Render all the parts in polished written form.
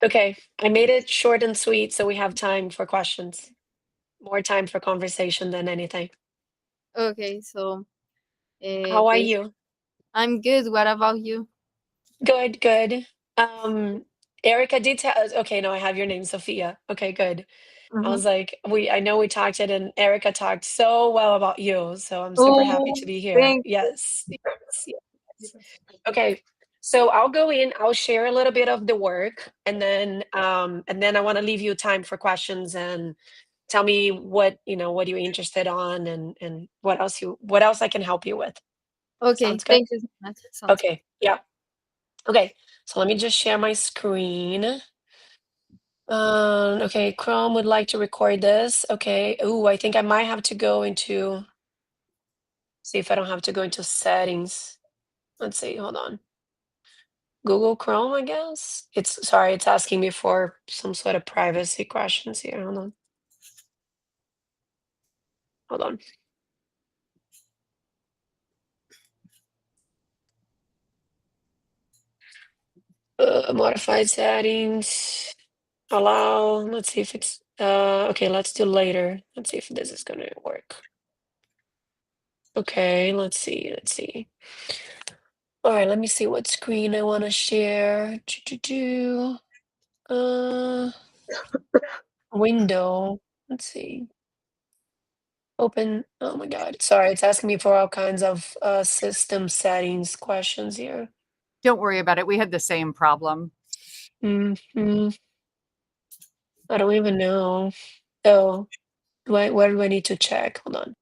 Okay, I made it short and sweet so we have time for questions. More time for conversation than anything. Okay, so How are bas you? I'm good. What about you? Good, good. Um, Erica did tell us, okay, no, I have your name, Sophia. Okay, good. I Mm-hmm. was like, I know we talked it and Erica talked so well about you, so I'm super happy Oh, to be here. thank Yes, yes, yes. Okay, so I'll go in, I'll share a little bit of the work and then I want to leave you time for questions and tell me what you're interested on and what else I can help you with. Okay, Sounds good? thank you so much. Sounds good. Okay, yeah. Okay, so let me just share my screen. Okay, Chrome would like to record this. Okay. Ooh, I think I might have to go into, see if I don't have to go into settings. Let's see, hold on. Google Chrome, I guess. Sorry, it's asking me for some sort of privacy questions here. Hold on. Hold on. Modified settings. Allow. Let's see if it's okay, let's do later. Let's see if this is gonna work. Okay, let's see, let's see. All right, let me see what screen I want to share. Uh, window. Let's see. Open. Oh my God. Sorry, it's asking me for all kinds of system settings questions here. Don't worry about it. We had the same problem. Hmm. I don't even know. Oh, where do I need to check? Hold on.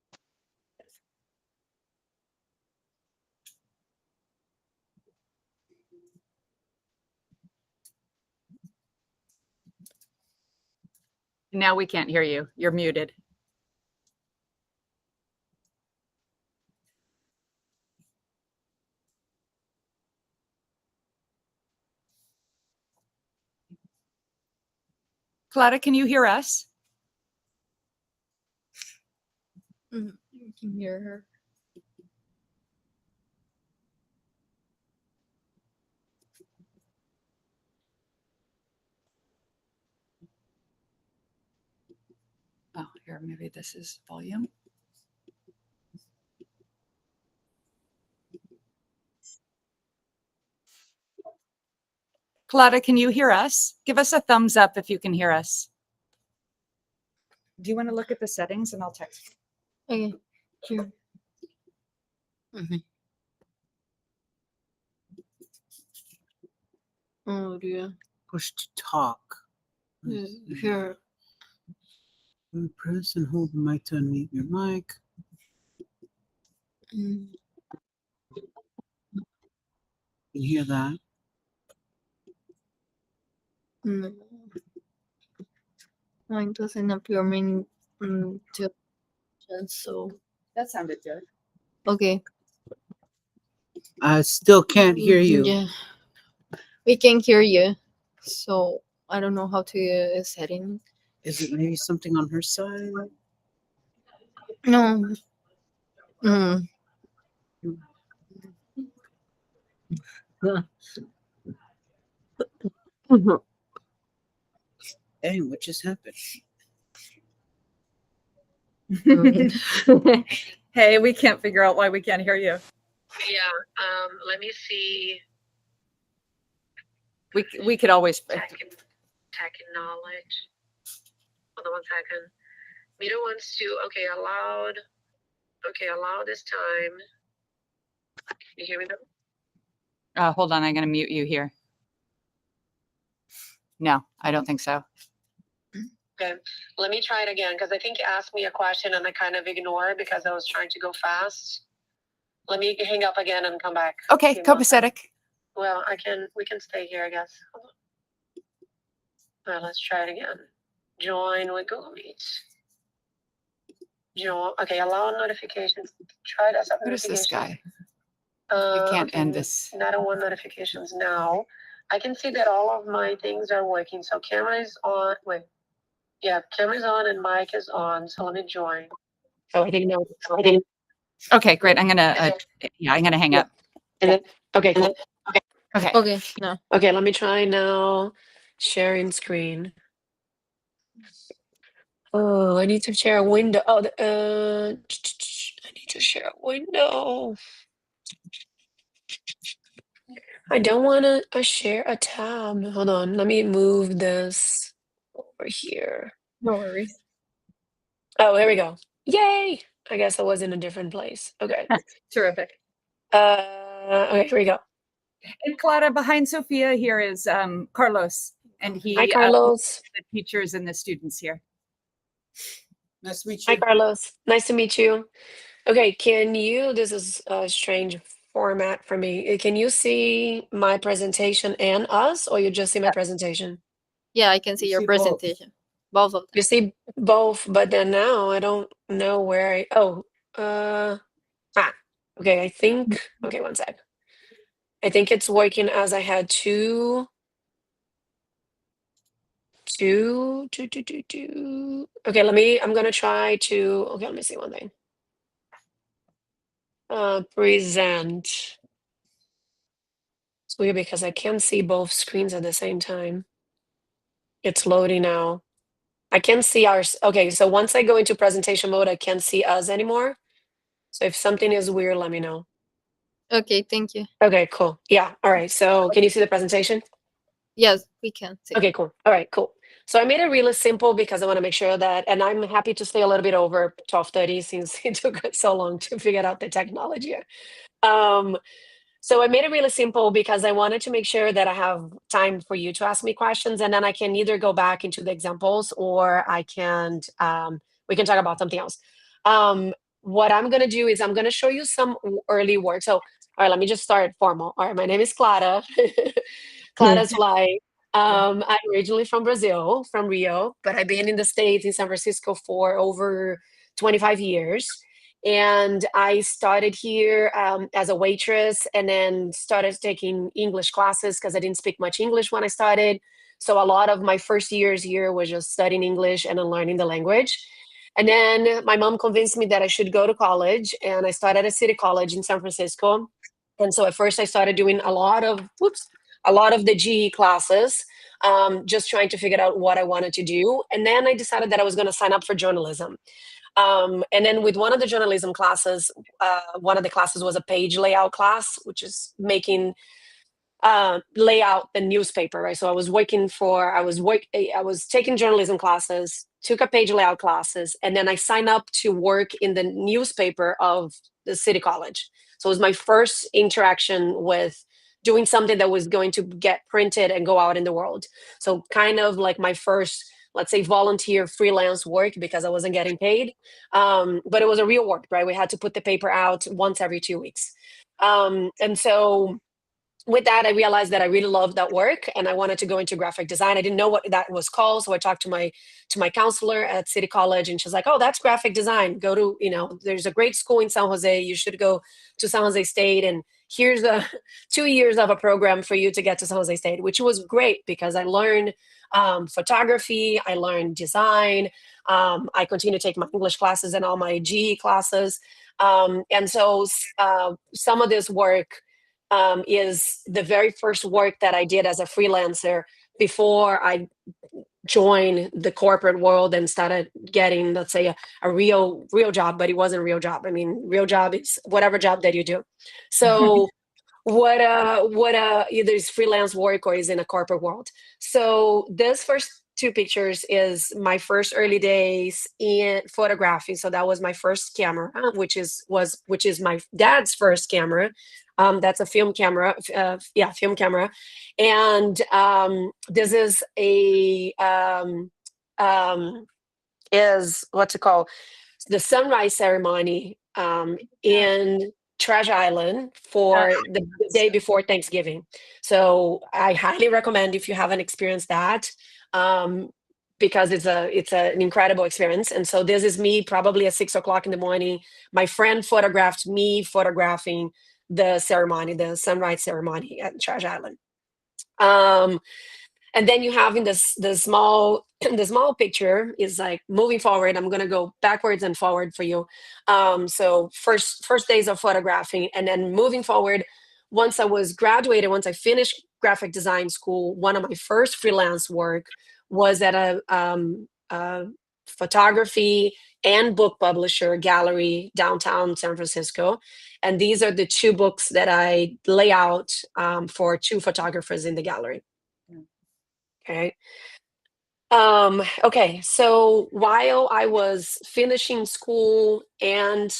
Now we can't hear you. You're muted. Clara, can you hear us? You can hear her. Oh, here, maybe this is volume. Clara, can you hear us? Give us a thumbs up if you can hear us. Do you want to look at the settings and I'll text you? Okay, here. Oh dear. Push to talk. Here. Press and hold the mic to unmute your mic. Mm. You hear that? No. Mine doesn't appear many to so That sounded good. okay. I still can't hear you. Yeah. We can hear you. So I don't know how to setting. Is it maybe something on her side? No. Mm. Hey, what just happened? Hey, we can't figure out why we can't hear you. Yeah. Let me see. We could always. Tech and knowledge. Hold on one second. Meter wants to. Okay, allowed. Okay, allow this time. You hear me now? Hold on, I'm going to mute you here. No, I don't think so. Okay, let me try it again because I think you asked me a question and I kind of ignored because I was trying to go fast. Let me hang up again and come back. Okay, Give me one second. copacetic. Well, we can stay here, I guess. Hold on. All right, let's try it again. Join with Google Meet. Join. Okay, allow notifications. Try to set What is this notifications. guy? You can't Okay, end this. I don't want notifications now. I can see that all of my things are working. So camera is on. Wait. Yeah, camera's on and mic is on. So let me join. Oh, I didn't know. Okay, great. I'm gonna hang up. And then, okay, cool. Okay. Okay. No. Okay, let me try now. Sharing screen. Oh, I need to share a window. Oh, I need to share a window. I don't want to share a tab. Hold on. Let me move this over here. No worries. Oh, here we go. Yay! I guess I was in a different place. Okay. Terrific. Okay, here we go. And Clara, behind Sofia here is Carlos, and he Hi, Carlos. the teachers and the students here. Nice to meet Hi, you. Carlos. Nice to meet you. Okay, this is a strange format for me. Can you see my presentation and us, or you just see my Yeah. presentation? Yeah, I can see You your see both. presentation. Both of them. You see both, but then now I don't know where okay, okay, one sec. I think it's working as I had two. Okay, I'm gonna try to, okay, let me see one thing. Present. It's weird because I can't see both screens at the same time. It's loading now. I can't see okay, so once I go into presentation mode, I can't see us anymore. So if something is weird, let me know. Okay, thank you. Okay, cool. Yeah, all right. So can you see the presentation? Yes, we can see. Okay, cool. All right, cool. So I made it really simple because I want to make sure that, and I'm happy to stay a little bit over 12:30 since it took us so long to figure out the technology. Um, so I made it really simple because I wanted to make sure that I have time for you to ask me questions, and then I can either go back into the examples or we can talk about something else. What I'm gonna do is I'm gonna show you some early work. So, all right, let me just start formal. All right, my name is Clara. Clara's Fly. I'm originally from Brazil, from Rio, but I've been in the States in San Francisco for over 25 years. And I started here as a waitress and then started taking English classes because I didn't speak much English when I started. So a lot of my first years here was just studying English and then learning the language. And then my mom convinced me that I should go to college, and I started at City College in San Francisco. And so at first I started doing a lot of the GE classes, just trying to figure out what I wanted to do. And then I decided that I was going to sign up for journalism. And then with one of the journalism classes, one of the classes was a page layout class, which is making lay out the newspaper, right? So I was taking journalism classes, took a page layout classes, and then I signed up to work in the newspaper of the City College. So it was my first interaction with doing something that was going to get printed and go out in the world. So kind of like my first, let's say, volunteer freelance work because I wasn't getting paid. But it was a real work, right? We had to put the paper out once every 2 weeks. And so with that, I realized that I really loved that work and I wanted to go into graphic design. I didn't know what that was called. So I talked to my counselor at City College, and she's like, oh, that's graphic design. Go to, there's a great school in San Jose. You should go to San Jose State. And here's 2 years of a program for you to get to San Jose State, which was great because I learned photography, I learned design. I continue to take my English classes and all my GE classes. And so some of this work is the very first work that I did as a freelancer before I joined the corporate world and started getting, let's say, a real job, but it wasn't a real job. I mean, real job is whatever job that you do. So either is freelance work or is in a corporate world. So this first two pictures is my first early days in photography. So that was my first camera, which is my dad's first camera. That's a film camera, film camera. And this is is what's it called? The sunrise ceremony in Treasure Island for the day before Thanksgiving. So I highly recommend if you haven't experienced that, because it's an incredible experience. And so this is me probably at 6 o'clock in the morning. My friend photographed me photographing the ceremony, the sunrise ceremony at Treasure Island. And then you have in the small picture is like moving forward. I'm gonna go backwards and forward for you. So first days of photographing, and then moving forward once I was graduated, once I finished graphic design school, one of my first freelance work was at a photography and book publisher gallery downtown San Francisco. And these are the two books that I lay out for two photographers in the gallery. Okay. Okay, so while I was finishing school and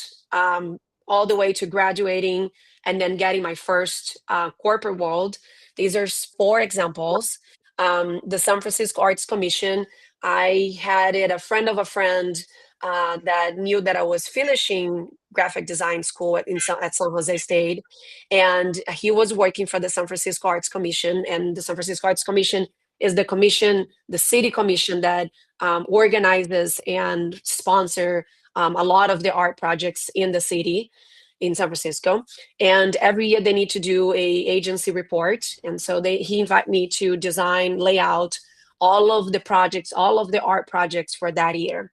all the way to graduating and then getting my first corporate world, these are four examples. The San Francisco Arts Commission, I had it a friend of a friend that knew that I was finishing graphic design school at San Jose State, and he was working for the San Francisco Arts Commission, and the San Francisco Arts Commission is the commission, the city commission that organizes and sponsor a lot of the art projects in the city in San Francisco. And every year they need to do a agency report. And so he invited me to design, lay out all of the projects, all of the art projects for that year.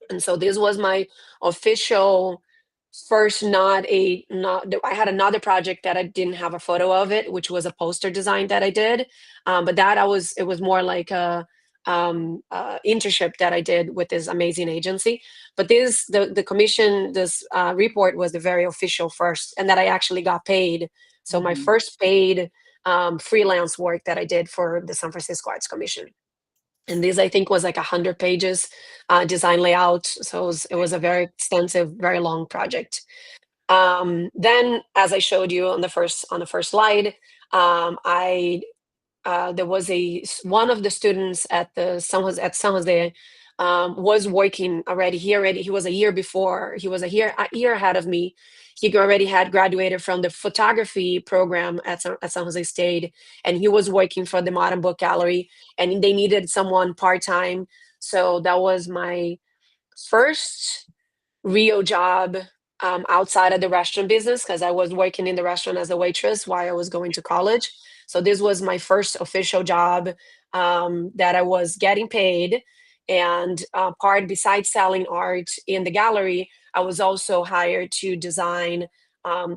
And so this was my official first I had another project that I didn't have a photo of it, which was a poster design that I did. But it was more like a internship that I did with this amazing agency. But the commission, this report was the very official first, and that I actually got paid. So my first paid freelance work that I did for the San Francisco Arts Commission. And this, I think, was like 100 pages design layout. So it was a very extensive, very long project. Then, as I showed you on the first slide, there was one of the students at San Jose was working already. He was a year before. He was a year ahead of me. He already had graduated from the photography program at San Jose State, and he was working for the Modern Book Gallery, and they needed someone part-time. So that was my first real job outside of the restaurant business, because I was working in the restaurant as a waitress while I was going to college. So this was my first official job that I was getting paid. And besides selling art in the gallery, I was also hired to design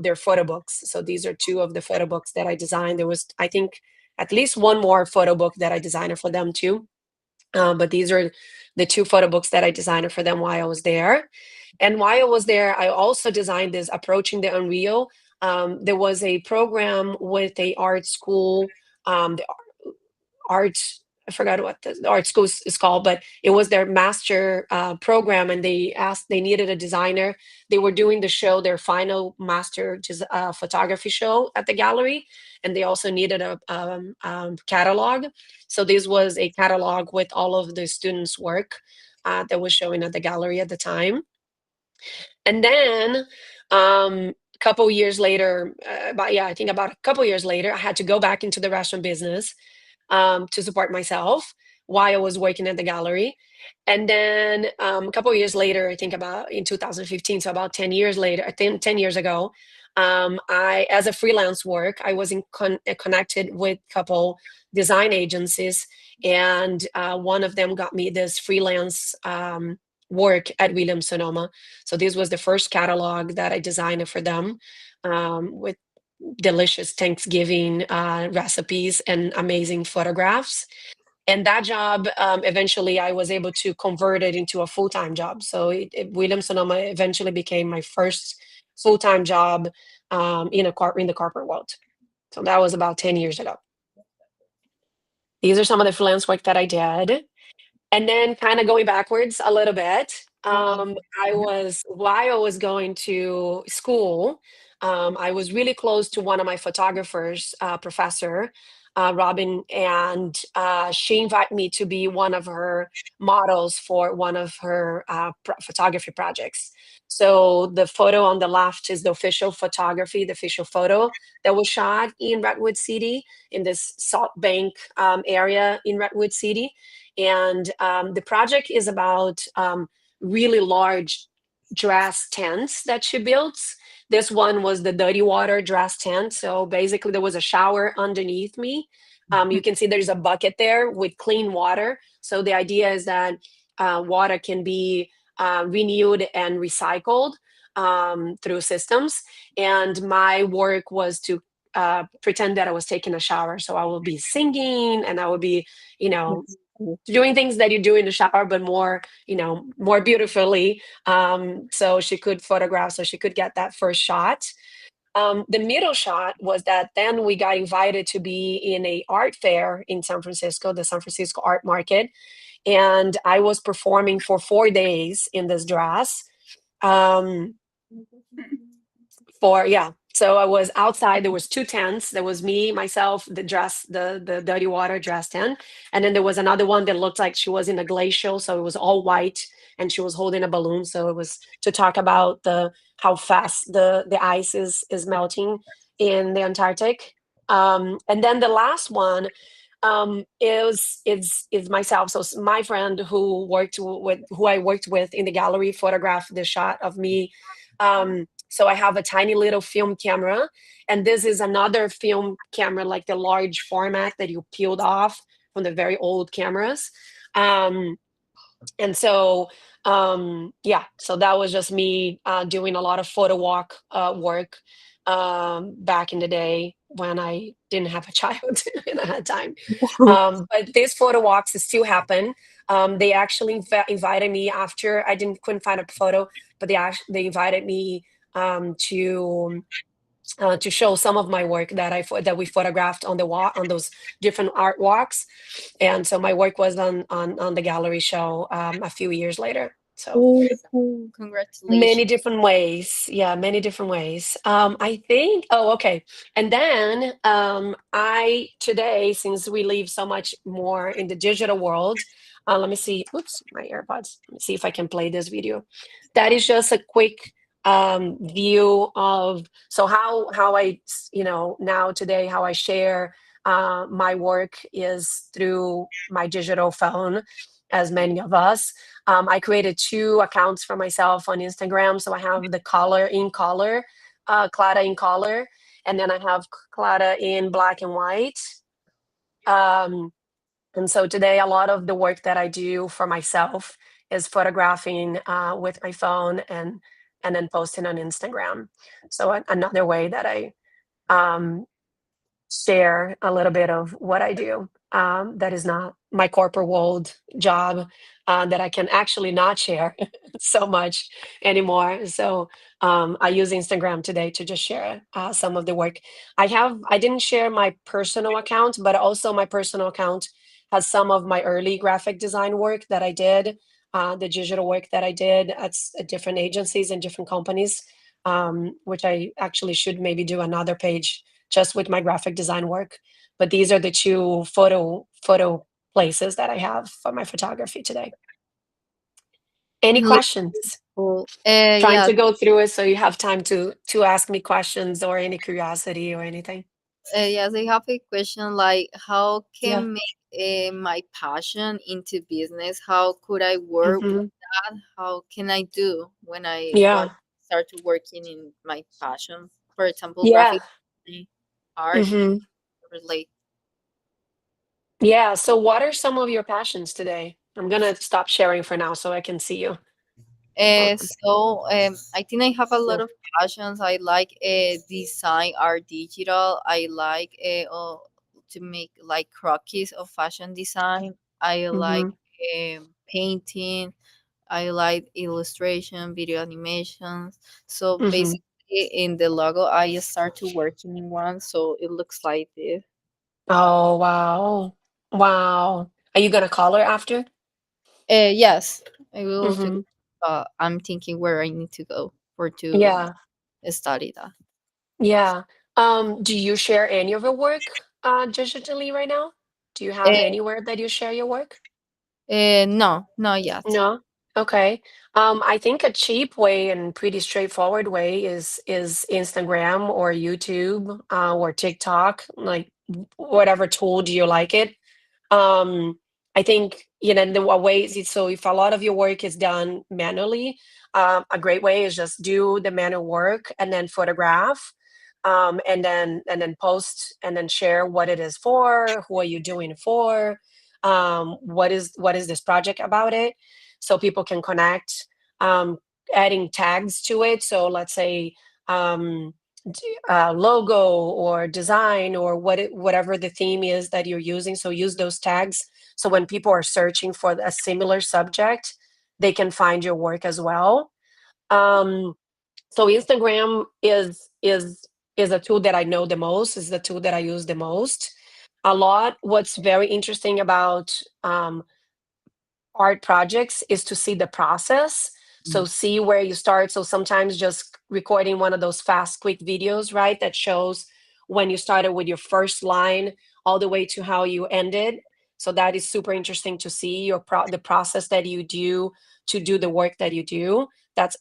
their photo books. So these are two of the photo books that I designed. There was, I think, at least one more photo book that I designed for them too. But these are the two photo books that I designed for them while I was there. And while I was there, I also designed this Approaching the Unreal. There was a program with a art school, I forgot what the art school is called, but it was their master program, and they needed a designer. They were doing their final master photography show at the gallery, and they also needed a catalog. So this was a catalog with all of the students' work that was showing at the gallery at the time. And then a couple years later, about a couple years later, I had to go back into the restaurant business to support myself while I was working at the gallery. And then a couple of years later, I think about in 2015, so about 10 years later, 10 years ago, as a freelance work, I was connected with a couple design agencies, and one of them got me this freelance work at Williams-Sonoma. So this was the first catalog that I designed for them with delicious Thanksgiving recipes and amazing photographs. And that job, eventually I was able to convert it into a full-time job. So Williams-Sonoma eventually became my first full-time job in the corporate world. So that was about 10 years ago. These are some of the freelance work that I did. And then kind of going backwards a little bit, while I was going to school, I was really close to one of my photographers, professor, Robin, and she invited me to be one of her models for one of her photography projects. So the photo on the left is the official photo that was shot in Redwood City, in this Salt Bank area in Redwood City. And the project is about really large dress tents that she built. This one was the dirty water dress tent. So basically there was a shower underneath me. You can see there's a bucket there with clean water. So the idea is that water can be renewed and recycled through systems. And my work was to pretend that I was taking a shower. So I will be singing, and I will be, you know, That's cool. doing things that you do in the shower, but more, more beautifully. So she could photograph, so she could get that first shot. The middle shot was that then we got invited to be in a art fair in San Francisco, the San Francisco Art Market, and I was performing for 4 days in this dress. Um, for yeah, so I was outside. There was two tents. There was me, myself, the dress, the dirty water dress tent, and then there was another one that looked like she was in a glacial, so it was all white, and she was holding a balloon. So it was to talk about the how fast the ice is melting in the Antarctic. And then the last one is myself. So my friend who I worked with in the gallery photographed the shot of me. So I have a tiny little film camera, and this is another film camera, like the large format that you peeled off from the very old cameras. Um, and so yeah, so that was just me doing a lot of photo walk work back in the day when I didn't have a child and I had time. But these photo walks still happen. They actually invited me after I didn't couldn't find a photo, but they invited me to show some of my work that we photographed on the walk on those different art walks. And so my work was on the gallery show a few years later. So Oh, cool. Congratulations. many different ways. Yeah, many different ways. I think, oh, okay. And then I today, since we live so much more in the digital world, let me see. Oops, my AirPods. Let me see if I can play this video. That is just a quick view of how now today how I share my work is through my digital phone, as many of us. I created two accounts for myself on Instagram. So I have the Clara in color, and then I have Clara in black and white. Um, and so today, a lot of the work that I do for myself is photographing with my phone and then posting on Instagram. So another way that I um, share a little bit of what I do. That is not my corporate world job that I can actually not share so much anymore. So I use Instagram today to just share some of the work I didn't share my personal account, but also my personal account has some of my early graphic design work that I did, the digital work that I did at different agencies and different companies, which I actually should maybe do another page just with my graphic design work. But these are the two photo places that I have for my photography today. Any Look questions? cool. Trying Yeah, to go through it so you have time to ask me questions or any curiosity or anything. yes, I have a question like how Yeah. can make my passion into business? How could I work with Hmm. that? How can I do when I Yeah. like start to working in my passion? For example, Yeah. graphic design, art, Hmm. relate. Yeah. So what are some of your passions today? I'm gonna stop sharing for now so I can see you. Hold on. I think I have a lot Yeah. of passions. I like design, art, digital. I like to make like croquis of fashion design. I like Hmm. painting. I like illustration, video animations. So Hmm. basically, in the logo, I start to working in one, so it looks like this. Oh, wow. Wow. Are you gonna call her after? Yes, I will. To, Hmm. I'm thinking where I need to go for to Yeah. study that. Yeah. Do you share any of your work digitally right now? Do you have Uh, anywhere that you share your work? no, not yet. No? Okay. I think a cheap way and pretty straightforward way is Instagram or YouTube or TikTok, like whatever tool do you like it. Um, I think, the ways, so if a lot of your work is done manually, a great way is just do the manual work and then photograph, and then post and then share what it is for, who are you doing it for, what is this project about it, so people can connect, um, adding tags to it. So let's say, um, logo or design or whatever the theme is that you're using. So use those tags. So when people are searching for a similar subject, they can find your work as well. So Instagram is a tool that I know the most, is the tool that I use the most. A lot. What's very interesting about art projects is to see the process. So see where you start. So sometimes just recording one of those fast, quick videos, right? That shows when you started with your first line all the way to how you ended. So that is super interesting to see the process that you do to do the work that you do.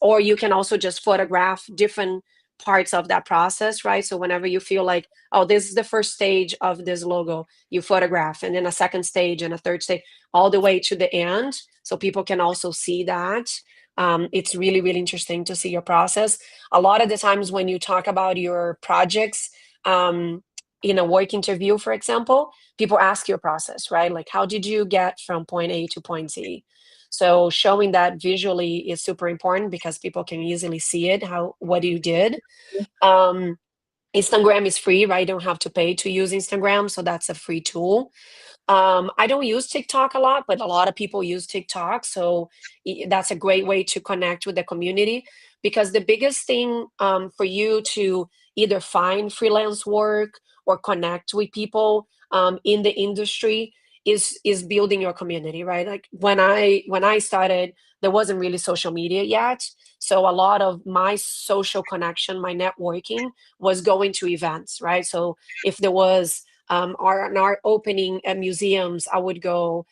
Or you can also just photograph different parts of that process, right? So whenever you feel like, oh, this is the first stage of this logo, you photograph, and then a second stage and a third stage, all the way to the end, so people can also see that. It's really, really interesting to see your process. A lot of the times when you talk about your projects in a work interview, for example, people ask your process, right? Like, how did you get from point A to point Z? So showing that visually is super important because people can easily see it, what you did. Instagram is free, right? You don't have to pay to use Instagram, so that's a free tool. I don't use TikTok a lot, but a lot of people use TikTok. So that's a great way to connect with the community, because the biggest thing for you to either find freelance work or connect with people in the industry is building your community, right? Like when I started, there wasn't really social media yet. So a lot of my social connection, my networking was going to events, right? So if there was an art opening at museums, I would go.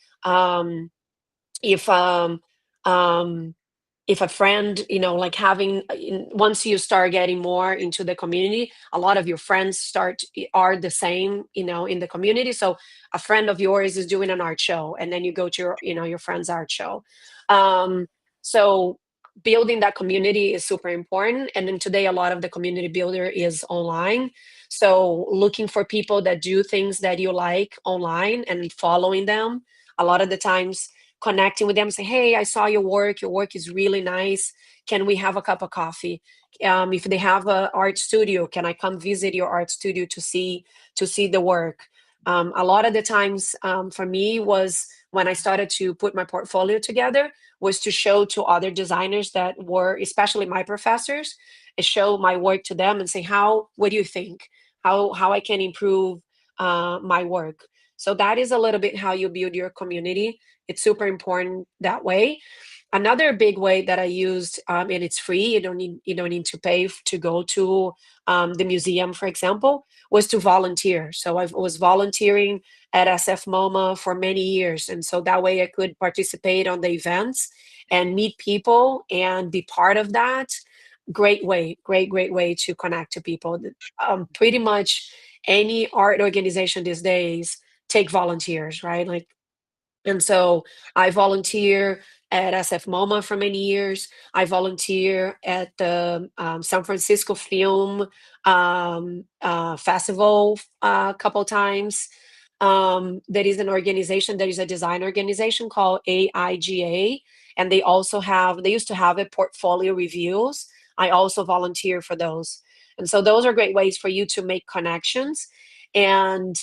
If if a friend, like once you start getting more into the community, a lot of your friends are the same, in the community. So a friend of yours is doing an art show, and then you go to your friend's art show. So building that community is super important. And then today, a lot of the community builder is online. So looking for people that do things that you like online and following them. A lot of the times connecting with them, say, hey, I saw your work is really nice, can we have a cup of coffee? If they have an art studio, can I come visit your art studio to see the work? A lot of the times for me was when I started to put my portfolio together, was to show to other designers that were, especially my professors, and show my work to them and say, what do you think, how I can improve my work? So that is a little bit how you build your community. It's super important that way. Another big way that I used, and it's free, you don't need to pay to go to the museum, for example, was to volunteer. So I was volunteering at SF MoMA for many years, and so that way I could participate on the events and meet people and be part of that. Great way to connect to people. Pretty much any art organization these days take volunteers, right? Like, and so I volunteer at SF MoMA for many years. I volunteer at the San Francisco Film Festival a couple times. There is a design organization called AIGA, and they used to have a portfolio reviews. I also volunteer for those. And so those are great ways for you to make connections and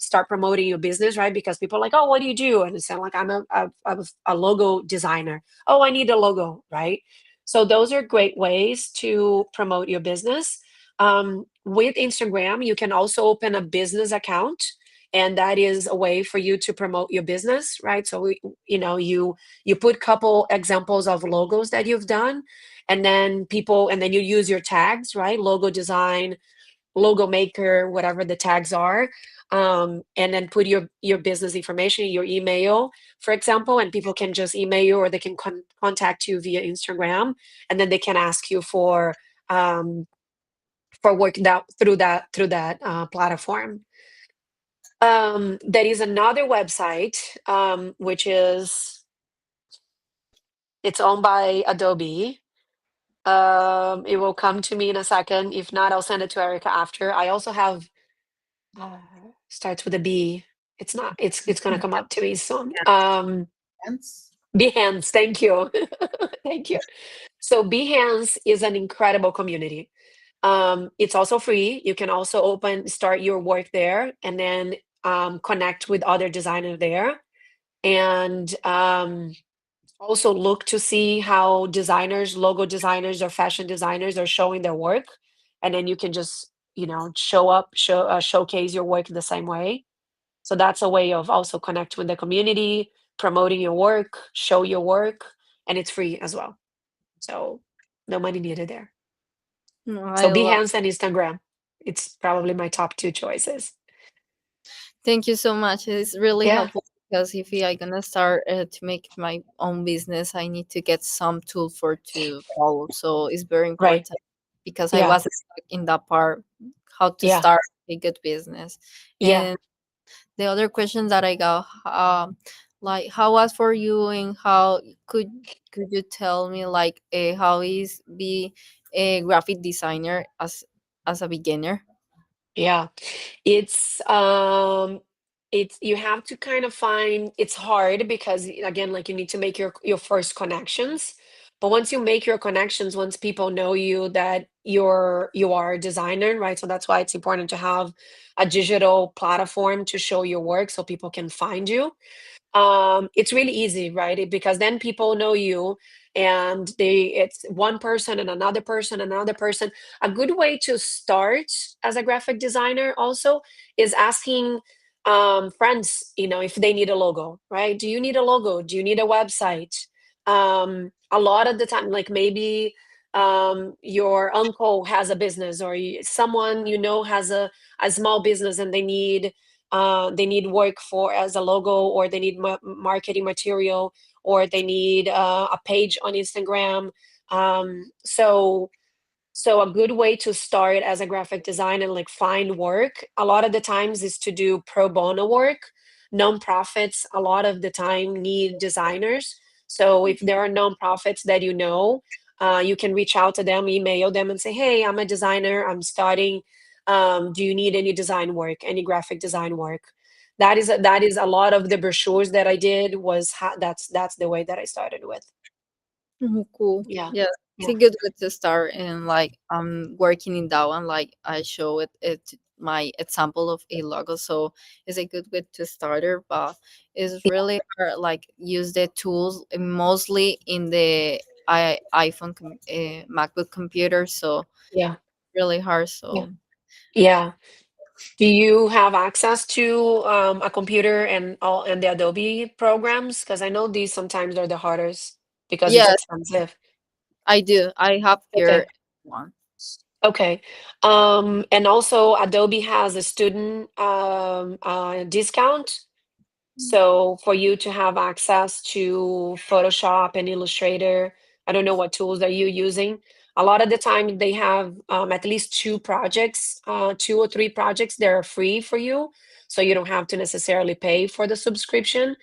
start promoting your business, right? Because people are like, oh, what do you do? And it's like, I'm a logo designer. Oh, I need a logo, right? So those are great ways to promote your business. With Instagram, you can also open a business account, and that is a way for you to promote your business, right? So you put a couple examples of logos that you've done, and then you use your tags, right? Logo design, logo maker, whatever the tags are, and then put your business information, your email, for example, and people can just email you, or they can contact you via Instagram, and then they can ask you for work through that platform. There is another website, which it's owned by Adobe. It will come to me in a second. If not, I'll send it to Erica after. I also have starts with a B. It's not. It's gonna come up to me soon. Hence, Behance. Thank you, thank you. So Behance is an incredible community. It's also free. You can also start your work there, and then connect with other designers there, and also look to see how designers, logo designers, or fashion designers are showing their work, and then you can just showcase your work the same way. So that's a way of also connect with the community, promoting your work, show your work, and it's free as well. So no money needed there. No, So I love. Behance and Instagram. It's probably my top two choices. Thank you so much. It's really Yeah, helpful because if I gonna start to make my own business, I need to get some tool for to follow. So it's very right. important because I Yeah, was stuck in that part, how to yeah, start a good business. yeah, And the other question that I got, like how was for you, and how could could you tell me like how is be a graphic designer as a beginner? yeah. It's it's you have to kind of find it's hard because again, like you need to make your first connections. But once you make your connections, once people know you that you are a designer, right? So that's why it's important to have a digital platform to show your work so people can find you. It's really easy, right? Because then people know you, and it's one person and another person and another person. A good way to start as a graphic designer also is asking friends, if they need a logo, right? Do you need a logo? Do you need a website? A lot of the time, like maybe your uncle has a business, or someone has a small business, and they need work for as a logo, or they need marketing material, or they need a page on Instagram. So a good way to start as a graphic designer, like find work, a lot of the times is to do pro bono work. Nonprofits a lot of the time need designers. So if there are nonprofits that you can reach out to them, email them, and say, "Hey, I'm a designer. I'm starting. Do you need any design work, any graphic design work?" That is a lot of the brochures that I did that's the way that I started with. Mhm, cool. Yeah, Yeah, it's a yeah, good way to start, and like I'm working in that one. Like I show it my example of a logo, so it's a good way to start it. But it's really hard, like use the tools mostly in the iPhone, MacBook computer. So yeah, really hard. yeah, So yeah. Do you have access to a computer and the Adobe programs? Because I know these sometimes are the hardest because it's yes, expensive. I do. I have here Okay. one. Okay. And also Adobe has a student discount. So for you to have access to Photoshop and Illustrator, I don't know what tools are you using. A lot of the time they have at least two or three projects that are free for you. So you don't have to necessarily pay for the subscription.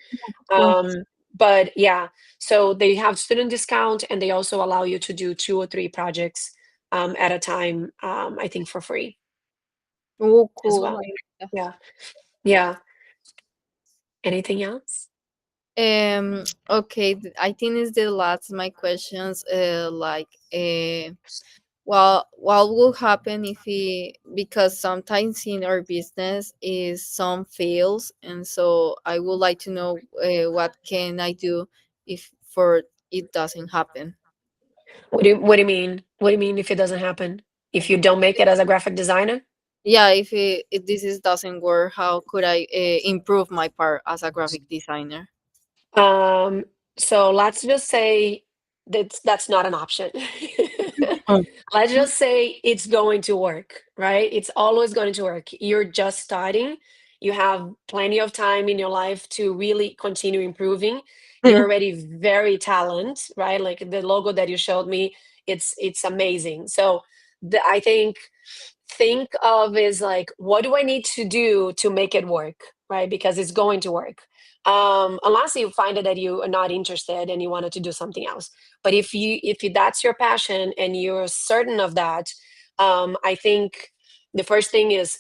Cool. But yeah, so they have student discount, and they also allow you to do two or three projects at a time, I think for free Oh, as cool. well. Yeah. Yeah. Anything else? Okay, I think it's the last my questions. Like, what will happen if he, because sometimes in our business is some fails, and so I would like to know what can I do if for it doesn't happen. What do you mean? What do you mean if it doesn't happen? If you don't make it as a graphic designer? Yeah, if this is doesn't work, how could I improve my part as a graphic designer? Um, so let's just say that's not an option. Mm. Let's just say it's going to work, right? It's always going to work. You're just starting. You have plenty of time in your life to really continue improving. You're already very talented, right? Like the logo that you showed me, it's amazing. So I think of is like, what do I need to do to make it work, right? Because it's going to work. Unless you find it that you are not interested and you wanted to do something else. But that's your passion and you're certain of that, I think the first thing is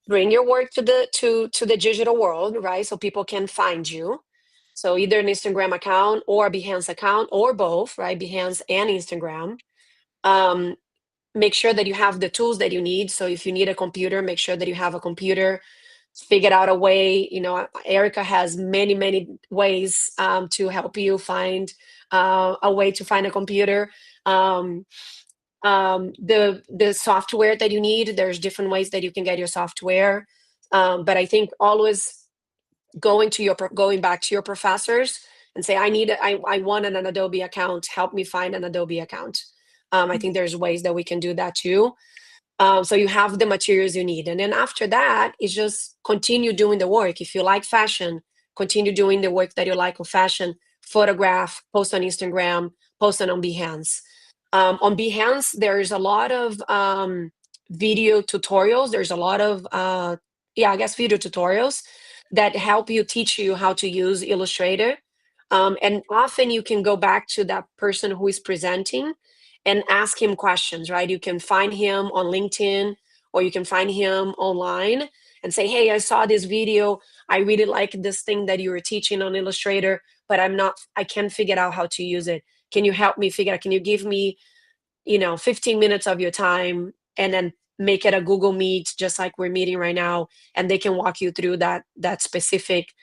bring your work to the digital world, right? So people can find you. So either an Instagram account or a Behance account or both, right? Behance and Instagram. make sure that you have the tools that you need. So if you need a computer, make sure that you have a computer. Figure out a way. Erica has many, many ways to help you find a way to find a computer. Um, the software that you need, there's different ways that you can get your software. But I think always going back to your professors and say, I want an Adobe account, help me find an Adobe account. I think there's ways that we can do that too. So you have the materials you need. And then after that, is just continue doing the work. If you like fashion, continue doing the work that you like of fashion, photograph, post on Instagram, post on Behance. On Behance, there's a lot of video tutorials. There's a lot of, I guess, video tutorials that help you, teach you how to use Illustrator. And often you can go back to that person who is presenting and ask him questions, right? You can find him on LinkedIn, or you can find him online and say, hey, I saw this video. I really like this thing that you were teaching on Illustrator, but I can't figure out how to use it. Can you help me figure out? Can you give me, 15 minutes of your time, and then make it a Google Meet, just like we're meeting right now, and they can walk you through that specific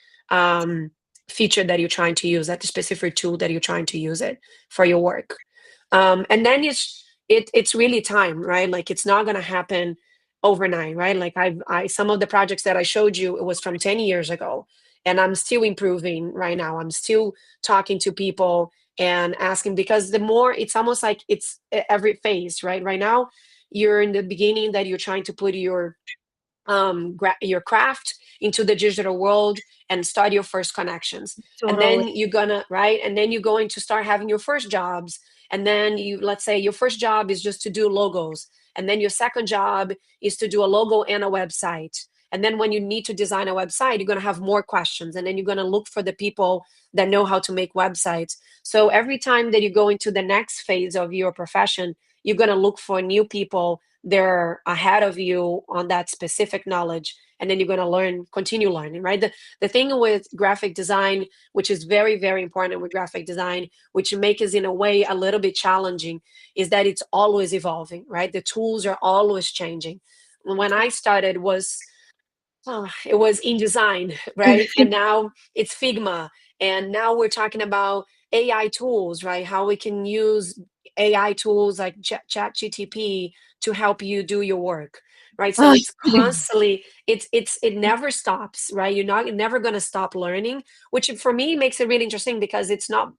feature that you're trying to use, that specific tool that you're trying to use it for your work. And then it's really time, right? Like, it's not going to happen overnight, right? Like, I some of the projects that I showed you, it was from 10 years ago, and I'm still improving right now. I'm still talking to people and asking, because the more, it's almost like it's every phase, right? Right now, you're in the beginning, that you're trying to put your craft into the digital world and start your first connections. And Totally. then you're gonna, right? And then you're going to start having your first jobs. And then let's say your first job is just to do logos. And then your second job is to do a logo and a website. And then when you need to design a website, you're going to have more questions. And then you're going to look for the people that know how to make websites. So every time that you go into the next phase of your profession, you're going to look for new people. They're ahead of you on that specific knowledge. And then you're going to continue learning, right? The thing with graphic design, which is very, very important with graphic design, which makes it in a way a little bit challenging, is that it's always evolving, right? The tools are always changing. When I started, it was InDesign, right? And now it's Figma. And now we're talking about AI tools, right? How we can use AI tools like ChatGTP to help you do your work, right? So it's constantly, it never stops, right? You're never going to stop learning, which for me makes it really interesting, because it's not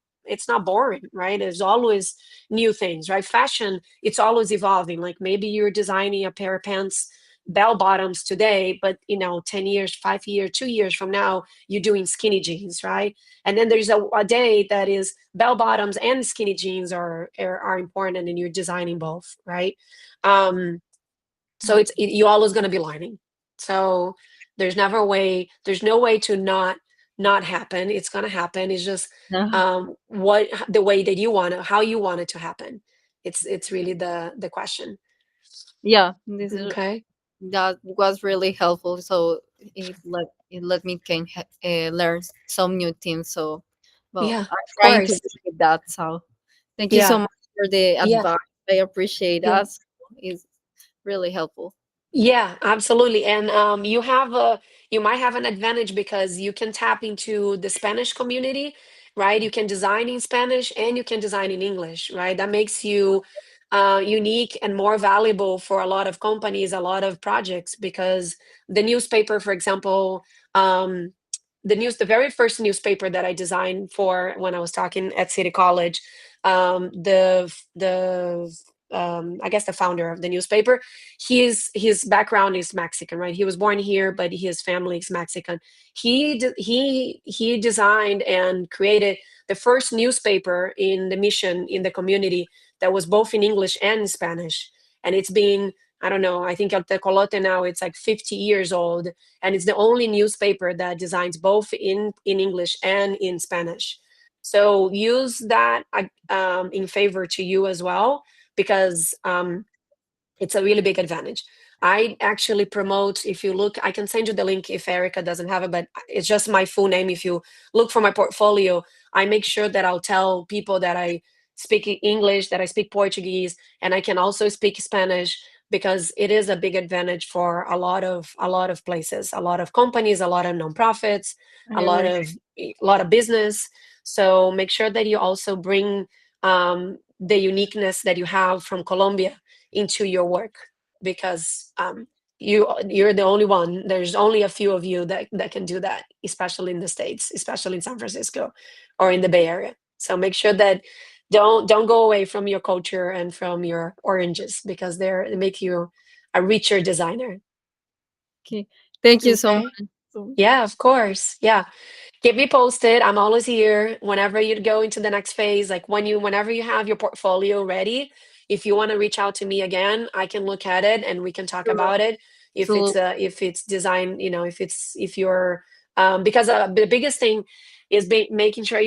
boring, right? There's always new things, right? Fashion, it's always evolving. Like, maybe you're designing a pair of pants, bell bottoms today, but 10 years, 5 years, 2 years from now, you're doing skinny jeans, right? And then there's a day that is bell bottoms and skinny jeans are important, and you're designing both, right? So you're always going to be learning. So there's no way to not happen. It's going to happen. It's just the way that how you want it to happen. It's really the question. Yeah, this is Okay. that was really helpful. So it let me learn some new things. So, well, Yeah, I'm of trying to course. do that. So, thank you so Yeah. much for the Yeah. advice. I appreciate Yeah. that. It's really helpful. Yeah, absolutely. And you might have an advantage, because you can tap into the Spanish community, right? You can design in Spanish and you can design in English, right? That makes you unique and more valuable for a lot of companies, a lot of projects, because the newspaper, for example, the very first newspaper that I designed for when I was talking at City College, the I guess the founder of the newspaper, his background is Mexican, right? He was born here, but his family is Mexican. He designed and created the first newspaper in the mission, in the community, that was both in English and in Spanish. And it's been, I don't know, I think at the Colote now it's like 50 years old, and it's the only newspaper that designs both in English and in Spanish. So use that in favor to you as well, because it's a really big advantage. I actually promote, if you look, I can send you the link if Erica doesn't have it, but it's just my full name. If you look for my portfolio, I make sure that I'll tell people that I speak English, that I speak Portuguese, and I can also speak Spanish, because it is a big advantage for a lot of places, a lot of companies, a lot of nonprofits, I agree. a lot of business. So make sure that you also bring the uniqueness that you have from Colombia into your work, because you're the only one. There's only a few of you that can do that, especially in the States, especially in San Francisco or in the Bay Area. So make sure that don't go away from your culture and from your oranges, because they make you a richer designer. Okay. Thank you so Okay. much. So, Yeah, of course. Yeah. Keep me posted. I'm always here whenever you go into the next phase. Like whenever you have your portfolio ready, if you want to reach out to me again, I can look at it and we can talk sure. about it. So, If it's design, if you're because the biggest thing is making sure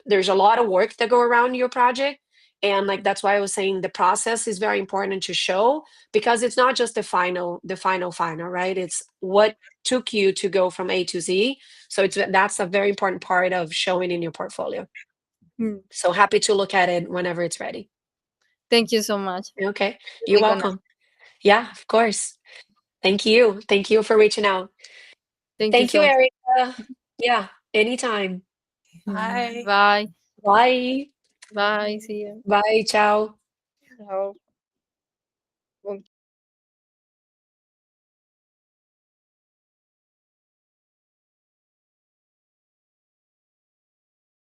there's a lot of work that go around your project. And like that's why I was saying the process is very important to show, because it's not just the final, right? It's what took you to go from A to Z. So that's a very important part of showing in your portfolio. mm, So happy to look at it whenever it's ready. thank you so much. Okay. You're We're gonna. welcome. Yeah, of course. Thank you. Thank you for reaching out. Thank you Thank you, so much. Erica. Yeah, anytime. Bye. Bye. Bye. Bye. See you. Bye. Ciao. Ciao.